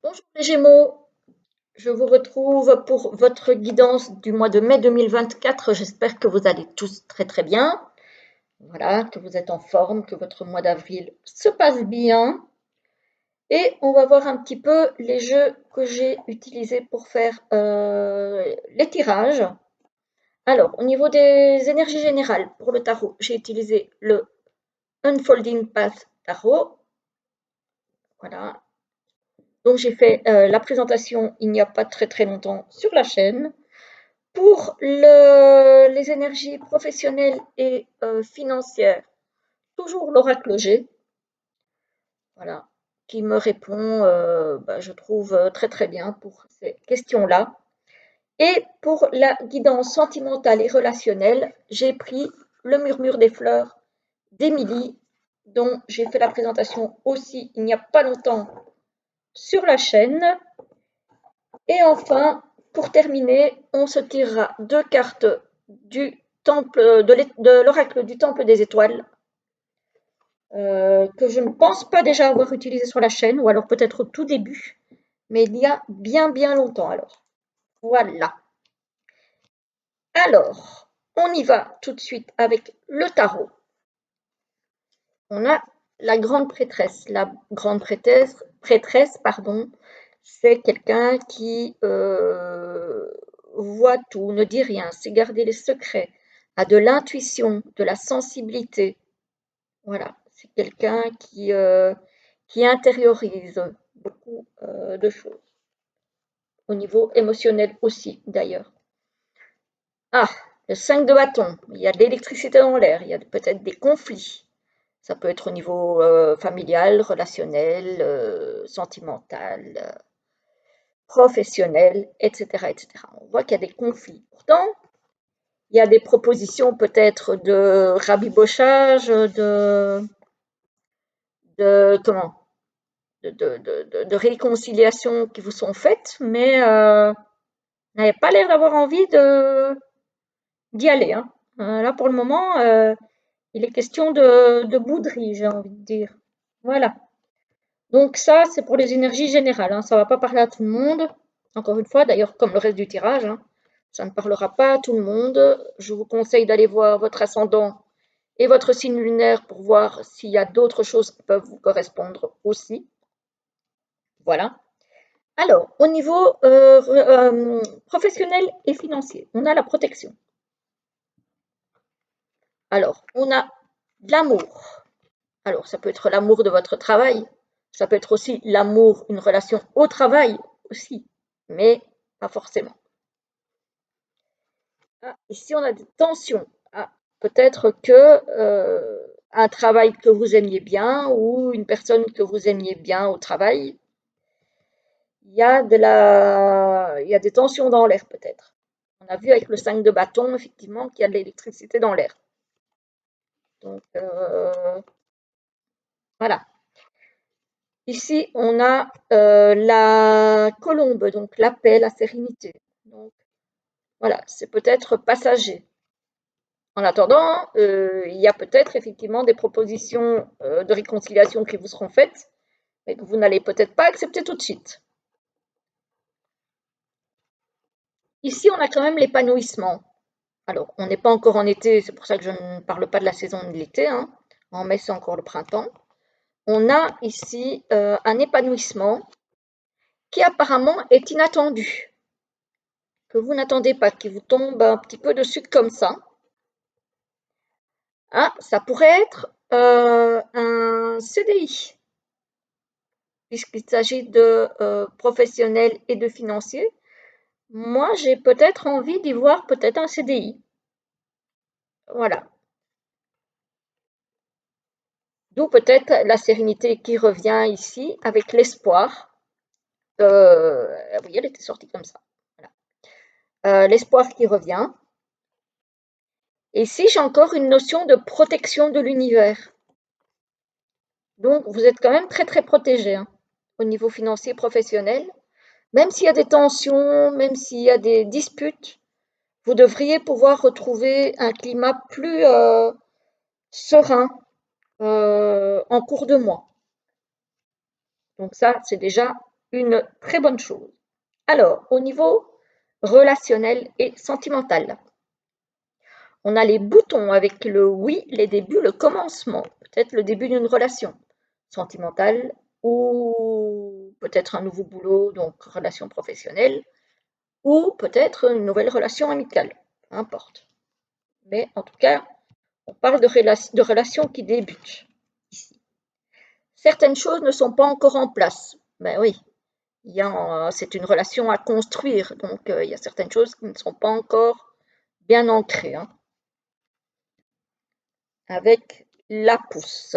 Bonjour les Gémeaux, je vous retrouve pour votre guidance du mois de mai 2024. J'espère que vous allez tous très très bien. Voilà, que vous êtes en forme, que votre mois d'avril se passe bien. Et on va voir un petit peu les jeux que j'ai utilisés pour faire les tirages. Alors, au niveau des énergies générales, pour le tarot, j'ai utilisé le Unfolding Path Tarot. Voilà. Donc j'ai fait la présentation il n'y a pas très très longtemps sur la chaîne. Pour les énergies professionnelles et financières, toujours l'oracle G, voilà, qui me répond, je trouve très très bien pour ces questions-là. Et pour la guidance sentimentale et relationnelle, j'ai pris le murmure des fleurs d'Émilie, dont j'ai fait la présentation aussi il n'y a pas longtemps sur la chaîne. Et enfin, pour terminer, on se tirera deux cartes du temple de l'oracle du temple des étoiles, que je ne pense pas déjà avoir utilisé sur la chaîne, ou alors peut-être au tout début, mais il y a bien bien longtemps alors. Voilà. Alors, on y va tout de suite avec le tarot. On a la grande prêtresse. La grande prêtresse, pardon, c'est quelqu'un qui voit tout, ne dit rien, sait garder les secrets, a de l'intuition, de la sensibilité. Voilà, c'est quelqu'un qui intériorise beaucoup de choses, au niveau émotionnel aussi d'ailleurs. Ah, le 5 de bâton, il y a de l'électricité dans l'air, il y a peut-être des conflits. Ça peut être au niveau familial, relationnel, sentimental, professionnel, etc., etc. On voit qu'il y a des conflits. Pourtant, il y a des propositions peut-être de rabibochage, de comment, de réconciliation qui vous sont faites, mais vous n'avez pas l'air d'avoir envie d'y aller. Hein. Là, pour le moment, il est question de bouderie, j'ai envie de dire. Voilà. Donc ça, c'est pour les énergies générales, hein. Ça ne va pas parler à tout le monde. Encore une fois, d'ailleurs, comme le reste du tirage, hein, ça ne parlera pas à tout le monde. Je vous conseille d'aller voir votre ascendant et votre signe lunaire pour voir s'il y a d'autres choses qui peuvent vous correspondre aussi. Voilà. Alors, au niveau professionnel et financier, on a la protection. Alors, on a l'amour. Alors, ça peut être l'amour de votre travail, ça peut être aussi l'amour, une relation au travail aussi, mais pas forcément. Ah, ici, on a des tensions. Ah, peut-être que un travail que vous aimiez bien ou une personne que vous aimiez bien au travail, il y a des tensions dans l'air peut-être. On a vu avec le 5 de bâton, effectivement, qu'il y a de l'électricité dans l'air. Donc, voilà. Ici, on a la colombe, donc la paix, la sérénité. Donc, voilà, c'est peut-être passager. En attendant, il y a peut-être effectivement des propositions de réconciliation qui vous seront faites, mais que vous n'allez peut-être pas accepter tout de suite. Ici, on a quand même l'épanouissement. Alors, on n'est pas encore en été, c'est pour ça que je ne parle pas de la saison de l'été. Hein. En mai, c'est encore le printemps. On a ici un épanouissement qui apparemment est inattendu, que vous n'attendez pas, qui vous tombe un petit peu dessus comme ça. Ah, ça pourrait être un CDI, puisqu'il s'agit de professionnels et de financiers. Moi, j'ai peut-être envie d'y voir peut-être un CDI. Voilà. D'où peut-être la sérénité qui revient ici avec l'espoir. Vous voyez, elle était sortie comme ça. Voilà. L'espoir qui revient. Et ici, j'ai encore une notion de protection de l'univers. Donc, vous êtes quand même très, très protégé hein, au niveau financier professionnel. Même s'il y a des tensions, même s'il y a des disputes, vous devriez pouvoir retrouver un climat plus serein en cours de mois. Donc ça, c'est déjà une très bonne chose. Alors, au niveau relationnel et sentimental, on a les boutons avec le oui, les débuts, le commencement, peut-être le début d'une relation sentimentale ou peut-être un nouveau boulot, donc relation professionnelle, ou peut-être une nouvelle relation amicale, peu importe. Mais en tout cas, on parle de relations qui débutent ici. Certaines choses ne sont pas encore en place. Ben oui, c'est une relation à construire, donc il y a certaines choses qui ne sont pas encore bien ancrées, hein. Avec la pousse.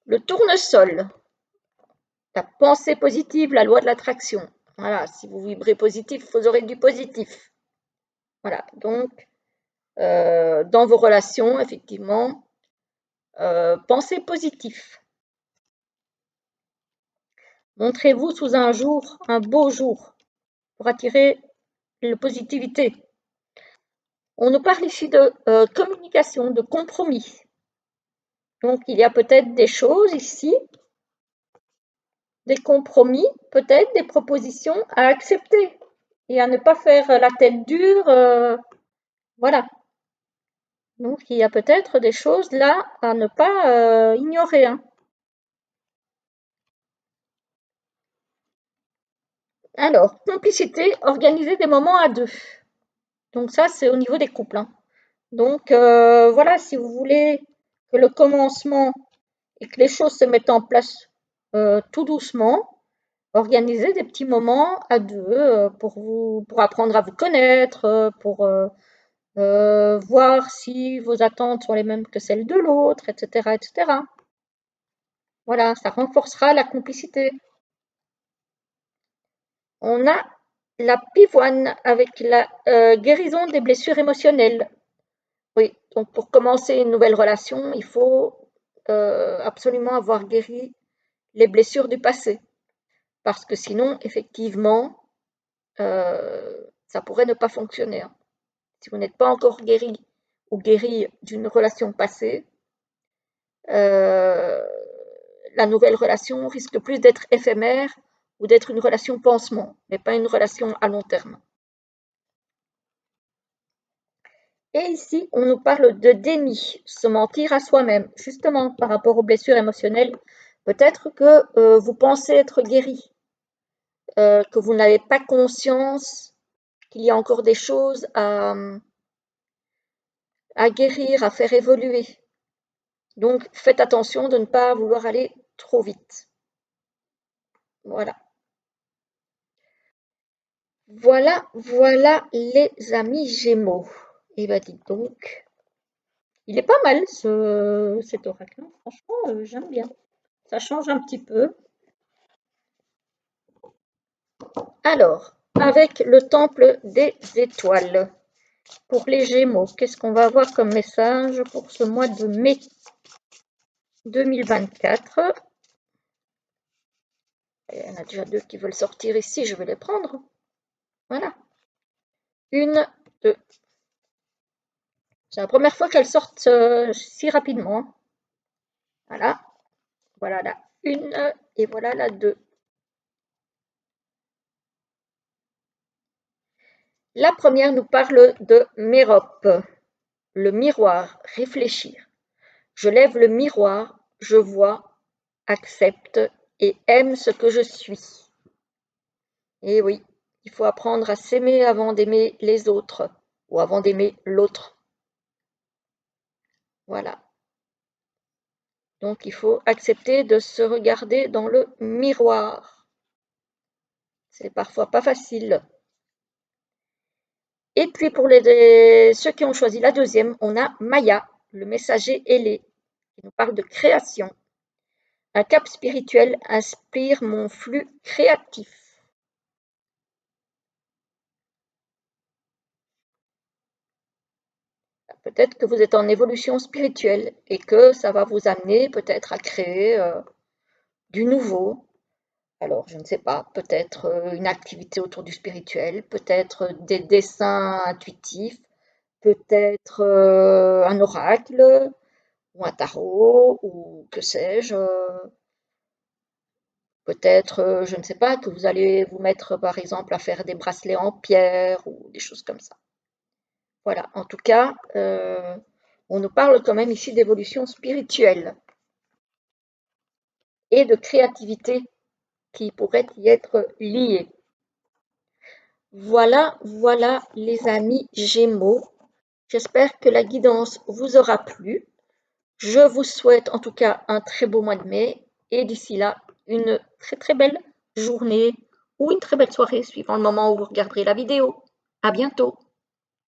Le tournesol, la pensée positive, la loi de l'attraction. Voilà, si vous vibrez positif, vous aurez du positif. Voilà, donc dans vos relations, effectivement, pensez positif. Montrez-vous sous un beau jour, pour attirer la positivité. On nous parle ici de communication, de compromis. Donc, il y a peut-être des choses ici, des compromis, peut-être des propositions à accepter et à ne pas faire la tête dure. Voilà. Donc, il y a peut-être des choses là à ne pas ignorer, hein. Alors, complicité, organiser des moments à deux. Donc ça, c'est au niveau des couples, hein. Donc voilà, si vous voulez que le commencement et que les choses se mettent en place tout doucement, organisez des petits moments à deux pour apprendre à vous connaître, pour voir si vos attentes sont les mêmes que celles de l'autre, etc., etc. Voilà, ça renforcera la complicité. On a la pivoine avec la guérison des blessures émotionnelles. Oui, donc pour commencer une nouvelle relation, il faut absolument avoir guéri les blessures du passé. Parce que sinon, effectivement, ça pourrait ne pas fonctionner, hein. Si vous n'êtes pas encore guéri ou guéri d'une relation passée, euh, la nouvelle relation risque plus d'être éphémère ou d'être une relation pansement, mais pas une relation à long terme. Et ici, on nous parle de déni, se mentir à soi-même, justement par rapport aux blessures émotionnelles. Peut-être que vous pensez être guéri, que vous n'avez pas conscience qu'il y a encore des choses à guérir, à faire évoluer. Donc, faites attention de ne pas vouloir aller trop vite. Voilà. Voilà les amis Gémeaux. Et bah dites donc, il est pas mal cet oracle, hein. Franchement, j'aime bien. Ça change un petit peu. Alors, avec le temple des étoiles, pour les Gémeaux, qu'est-ce qu'on va avoir comme message pour ce mois de mai 2024? Il y en a déjà deux qui veulent sortir ici, je vais les prendre. Voilà. Une, deux. C'est la première fois qu'elles sortent si rapidement. Voilà. Voilà la une et voilà la deux. La première nous parle de Mérope, le miroir, réfléchir. Je lève le miroir, je vois, accepte et aime ce que je suis. Et oui, il faut apprendre à s'aimer avant d'aimer les autres ou avant d'aimer l'autre. Voilà. Donc il faut accepter de se regarder dans le miroir. C'est parfois pas facile. Et puis pour ceux qui ont choisi la deuxième, on a Maya, le messager ailé, qui nous parle de création. Un cap spirituel inspire mon flux créatif. Peut-être que vous êtes en évolution spirituelle et que ça va vous amener peut-être à créer du nouveau. Alors, je ne sais pas, peut-être une activité autour du spirituel, peut-être des dessins intuitifs, peut-être un oracle ou un tarot ou que sais-je. Peut-être, je ne sais pas, que vous allez vous mettre, par exemple, à faire des bracelets en pierre ou des choses comme ça. Voilà, en tout cas, on nous parle quand même ici d'évolution spirituelle et de créativité qui pourrait y être liée. Voilà, voilà les amis Gémeaux. J'espère que la guidance vous aura plu. Je vous souhaite en tout cas un très beau mois de mai et d'ici là, une très très belle journée ou une très belle soirée suivant le moment où vous regarderez la vidéo. À bientôt!